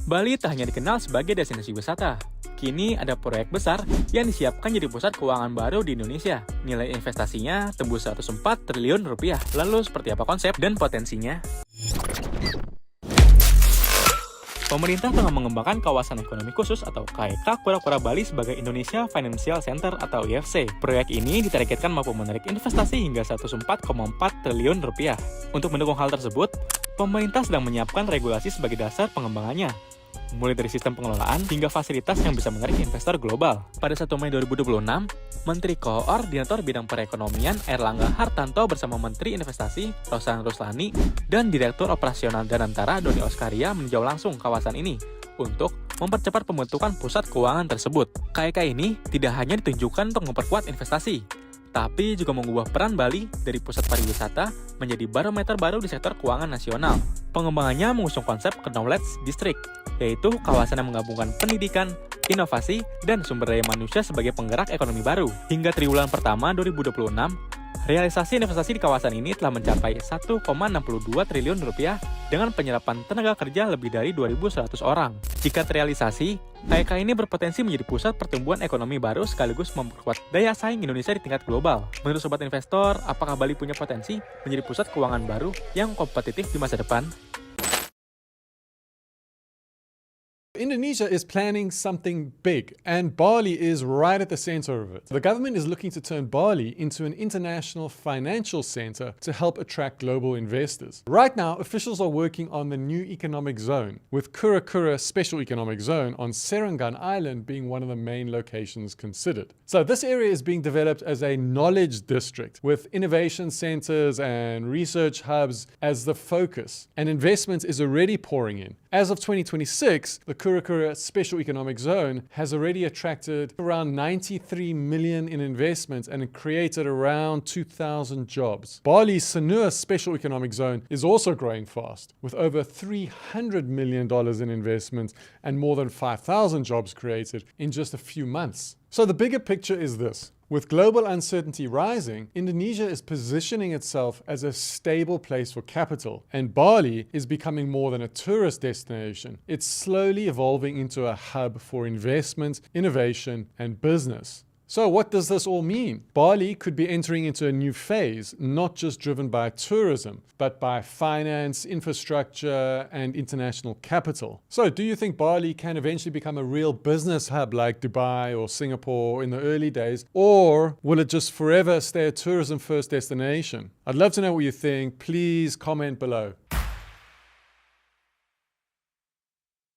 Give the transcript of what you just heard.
Bali tak hanya dikenal sebagai destinasi wisata. Kini ada proyek besar yang disiapkan jadi pusat keuangan baru di Indonesia. Nilai investasinya tembus 104 triliun rupiah. Lalu seperti apa konsep dan potensinya? Pemerintah tengah mengembangkan kawasan ekonomi khusus atau KEK Kura-Kura Bali sebagai Indonesia Financial Center atau IFC. Proyek ini ditargetkan mampu menarik investasi hingga 104,4 triliun rupiah. Untuk mendukung hal tersebut, pemerintah sedang menyiapkan regulasi sebagai dasar pengembangannya, mulai dari sistem pengelolaan hingga fasilitas yang bisa menarik investor global. Pada 1 Mei 2026, Menteri Koordinator Bidang Perekonomian Erlangga Hartanto bersama Menteri Investasi Rosan Ruslani dan Direktur Operasional Danantara Doni Oskaria meninjau langsung kawasan ini untuk mempercepat pembentukan pusat keuangan tersebut. KEK ini tidak hanya ditunjukkan untuk memperkuat investasi, tapi juga mengubah peran Bali dari pusat pariwisata menjadi barometer baru di sektor keuangan nasional. Pengembangannya mengusung konsep Knowledge District, yaitu kawasan yang menggabungkan pendidikan, inovasi, dan sumber daya manusia sebagai penggerak ekonomi baru. Hingga triwulan pertama 2026, realisasi investasi di kawasan ini telah mencapai 1,62 triliun rupiah dengan penyerapan tenaga kerja lebih dari 2.100 orang. Jika terrealisasi, KEK ini berpotensi menjadi pusat pertumbuhan ekonomi baru sekaligus memperkuat daya saing Indonesia di tingkat global. Menurut sobat investor, apakah Bali punya potensi menjadi pusat keuangan baru yang kompetitif di masa depan? Indonesia is planning something big, and Bali is right at the center of it. The government is looking to turn Bali into an international financial center to help attract global investors. Right now, officials are working on the new economic zone, with Kura Kura Special Economic Zone on Serangan Island being one of the main locations considered. So this area is being developed as a knowledge district, with innovation centers and research hubs as the focus, and investment is already pouring in. As of 2026, the Kura Kura Special Economic Zone has already attracted around 93 million in investments and created around 2,000 jobs. Bali's Sanur Special Economic Zone is also growing fast, with over $300 million in investments and more than 5,000 jobs created in just a few months. So the bigger picture is this. With global uncertainty rising, Indonesia is positioning itself as a stable place for capital, and Bali is becoming more than a tourist destination. It's slowly evolving into a hub for investment, innovation, and business. So what does this all mean? Bali could be entering into a new phase, not just driven by tourism, but by finance, infrastructure, and international capital. So do you think Bali can eventually become a real business hub like Dubai or Singapore in the early days, or will it just forever stay a tourism-first destination? I'd love to know what you think. Please comment below.